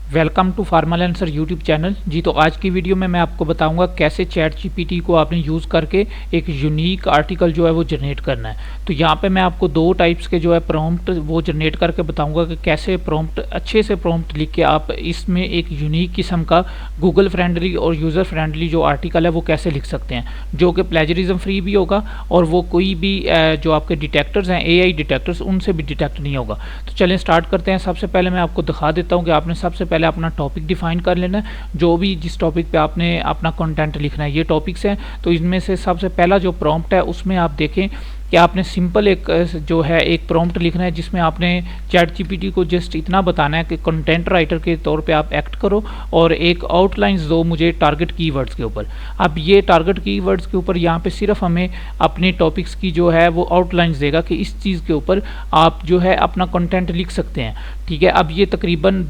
Welcome to formal answer YouTube channel जी। तो आज की वीडियो में मैं आपको बताऊंगा कैसे चैट जीपीटी को आपने यूज़ करके एक यूनिक आर्टिकल जो है वो जनरेट करना है। तो यहाँ पे मैं आपको दो टाइप्स के जो है प्रॉम्प्ट वो जनरेट करके बताऊंगा कि कैसे प्रॉम्प्ट अच्छे से प्रॉम्प्ट लिख के आप इसमें एक यूनिक किस्म का गूगल फ्रेंडली और यूज़र फ्रेंडली जो आर्टिकल है वो कैसे लिख सकते हैं, जो कि प्लेजरिज्म फ्री भी होगा और वो कोई भी जो आपके डिटेक्टर्स हैं AI डिटेक्टर्स उनसे भी डिटेक्ट नहीं होगा। तो चलें स्टार्ट करते हैं। सबसे पहले मैं आपको दिखा देता हूँ कि आपने सबसे पहले अपना टॉपिक डिफाइन कर लेना है। जो भी जिस टॉपिक पे आपने अपना कंटेंट लिखना है, ये टॉपिक्स हैं। तो इनमें से सबसे पहला जो प्रॉम्प्ट है उसमें आप देखें कि आपने सिंपल एक जो है एक प्रॉम्प्ट लिखना है जिसमें आपने चैट जीपीटी को जस्ट इतना बताना है कि कंटेंट राइटर के तौर पे आप एक्ट करो और एक आउटलाइंस दो मुझे टारगेट कीवर्ड्स के ऊपर। अब ये टारगेट कीवर्ड्स के ऊपर यहाँ पे सिर्फ हमें अपने टॉपिक्स की जो है वो आउटलाइंस देगा कि इस चीज़ के ऊपर आप जो है अपना कंटेंट लिख सकते हैं। ठीक है, अब ये तकरीबन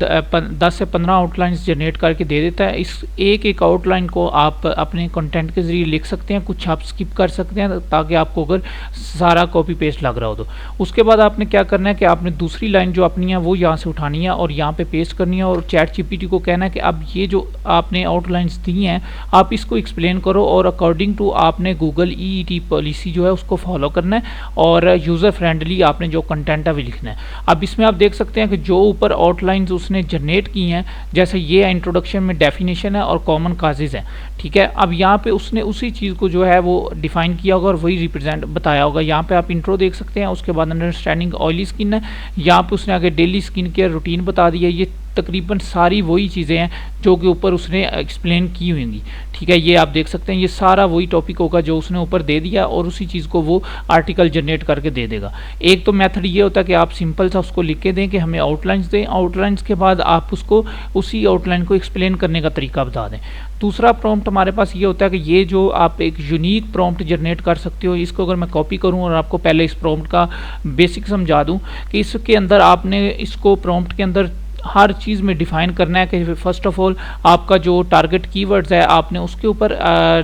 10 से 15 आउटलाइंस जनरेट करके दे देता है। इस एक आउटलाइन को आप अपने कंटेंट के ज़रिए लिख सकते हैं, कुछ आप स्किप कर सकते हैं ताकि आपको अगर सारा कॉपी पेस्ट लग रहा हो तो। उसके बाद आपने क्या करना है कि आपने दूसरी लाइन जो अपनी है वो यहाँ से उठानी है और यहाँ पे पेस्ट करनी है और चैट जीपीटी को कहना है कि अब ये जो आपने आउटलाइंस दी हैं आप इसको एक्सप्लेन करो और अकॉर्डिंग टू आपने गूगल EET पॉलिसी जो है उसको फॉलो करना है और यूज़र फ्रेंडली आपने जो कंटेंट है वो लिखना है। अब इसमें आप देख सकते हैं कि जो ऊपर आउटलाइंस उसने जनरेट की हैं, जैसे ये इंट्रोडक्शन में डेफिनेशन है और कॉमन काजेज है। ठीक है, अब यहाँ पे उसने उसी चीज़ को जो है वो डिफाइन किया होगा और वही रिप्रेजेंट बताया होगा। यहाँ पे आप इंट्रो देख सकते हैं, उसके बाद अंडरस्टैंडिंग ऑयली स्किन है, यहाँ पे उसने आगे डेली स्किन केयर रूटीन बता दिया। ये तकरीबन सारी वही चीज़ें हैं जो कि ऊपर उसने एक्सप्लेन की हुई होंगी। ठीक है, ये आप देख सकते हैं, ये सारा वही टॉपिक होगा जो उसने ऊपर दे दिया और उसी चीज़ को वो आर्टिकल जनरेट करके दे देगा। एक तो मेथड ये होता है कि आप सिंपल सा उसको लिख के दें कि हमें आउटलाइंस दें, आउटलाइंस के बाद आप उसको उसी आउटलाइन को एक्सप्लेन करने का तरीका बता दें। दूसरा प्रॉम्प्ट हमारे पास ये होता है कि ये जो आप एक यूनिक प्रॉम्प्ट जनरेट कर सकते हो, इसको अगर मैं कॉपी करूं और आपको पहले इस प्रॉम्प्ट का बेसिक समझा दूं कि इसके अंदर आपने इसको प्रॉम्प्ट के अंदर हर चीज़ में डिफाइन करना है कि फर्स्ट ऑफ ऑल आपका जो टारगेट कीवर्ड्स है आपने उसके ऊपर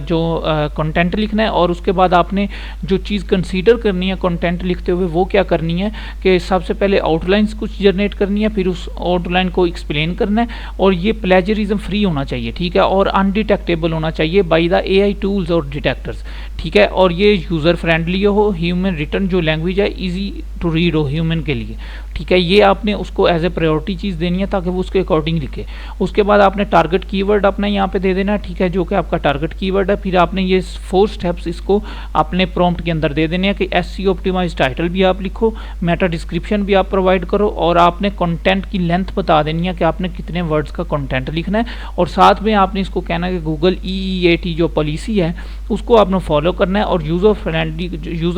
जो कंटेंट लिखना है और उसके बाद आपने जो चीज़ कंसीडर करनी है कंटेंट लिखते हुए वो क्या करनी है कि सबसे पहले आउटलाइंस कुछ जनरेट करनी है, फिर उस आउटलाइन को एक्सप्लेन करना है और ये प्लेजरिज्म फ्री होना चाहिए। ठीक है, और अनडिटेक्टेबल होना चाहिए बाय द AI टूल्स और डिटेक्टर्स। ठीक है, और ये यूज़र फ्रेंडली हो, ह्यूमन रिटर्न जो लैंग्वेज है ईजी टू रीड हो ह्यूमन के लिए। ठीक है, ये आपने उसको एज ए प्रायोरिटी चीज़ देनी है ताकि वो उसके अकॉर्डिंग लिखे। उसके बाद आपने टारगेट कीवर्ड अपना यहाँ पे दे देना है। ठीक है, जो कि आपका टारगेट कीवर्ड है। फिर आपने ये 4 स्टेप्स इसको अपने प्रॉम्प्ट के अंदर दे देने हैं कि SEO ऑप्टिमाइज टाइटल भी आप लिखो, मेटा डिस्क्रिप्शन भी आप प्रोवाइड करो और आपने कंटेंट की लेंथ बता देनी है कि आपने कितने वर्ड्स का कंटेंट लिखना है और साथ में आपने इसको कहना है कि गूगल EEAT जो पॉलिसी है उसको आपने फॉलो करना है और यूज़र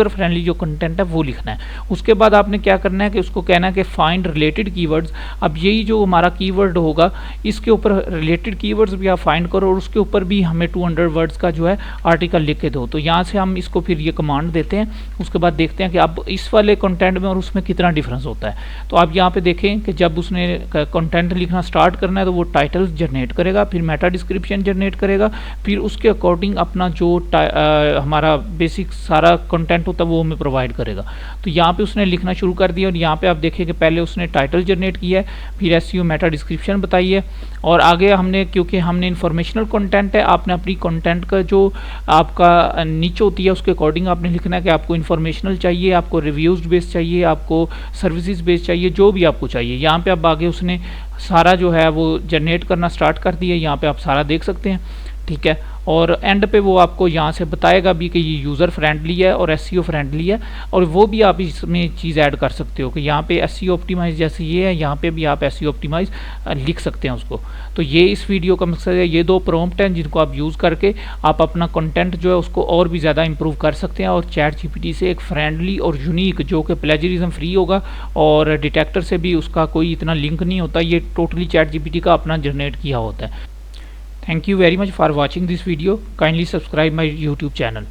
फ्रेंडली जो कंटेंट है वो लिखना है। उसके बाद आपने क्या करना है कि उसको कहना है कि फाइंड रिलेटेड कीवर्ड्स। अब यही जो हमारा कीवर्ड होगा इसके ऊपर रिलेटेड कीवर्ड्स भी आप फाइंड करो और उसके ऊपर भी हमें 200 वर्ड्स का जो है आर्टिकल लिख के दो। तो यहाँ से हम इसको फिर ये कमांड देते हैं। उसके बाद देखते हैं कि अब इस वाले कंटेंट में और उसमें कितना डिफरेंस होता है। तो आप यहाँ पे देखें कि जब उसने कंटेंट लिखना स्टार्ट करना है तो वो टाइटल जनरेट करेगा, फिर मेटा डिस्क्रिप्शन जनरेट करेगा, फिर उसके अकॉर्डिंग अपना जो हमारा बेसिक सारा कंटेंट होता है वो हमें प्रोवाइड करेगा। तो यहाँ पे उसने लिखना शुरू कर दिया और यहाँ पे आप देखिए कि पहले उसने टाइटल जनरेट किया है, फिर SEO मेटा डिस्क्रिप्शन बताई है और आगे हमने क्योंकि हमने इन्फॉर्मेशनल कंटेंट है, आपने अपनी कंटेंट का जो आपका नीचे होती है उसके अकॉर्डिंग आपने लिखना है कि आपको इन्फॉर्मेशनल चाहिए, आपको रिव्यूज बेस्ड चाहिए, आपको सर्विसेज बेस्ड चाहिए, जो भी आपको चाहिए। यहाँ पे अब आगे उसने सारा जो है वो जनरेट करना स्टार्ट कर दिया। यहाँ पे आप सारा देख सकते हैं। ठीक है, और एंड पे वो आपको यहाँ से बताएगा भी कि ये यूज़र फ्रेंडली है और SEO फ्रेंडली है और वो भी आप इसमें चीज़ ऐड कर सकते हो कि यहाँ पे SEO ऑप्टिमाइज जैसे ये है, यहाँ पे भी आप SEO ऑप्टिमाइज लिख सकते हैं उसको। तो ये इस वीडियो का मकसद है, ये 2 प्रॉम्प्ट हैं जिनको आप यूज़ करके आप अपना कंटेंट जो है उसको और भी ज़्यादा इंप्रूव कर सकते हैं और चैट जीपीटी से एक फ्रेंडली और यूनिक जो कि प्लेजरिज्म फ्री होगा और डिटेक्टर से भी उसका कोई इतना लिंक नहीं होता, ये टोटली चैट जीपीटी का अपना जनरेट किया होता है। Thank you very much for watching this video. Kindly subscribe my YouTube channel.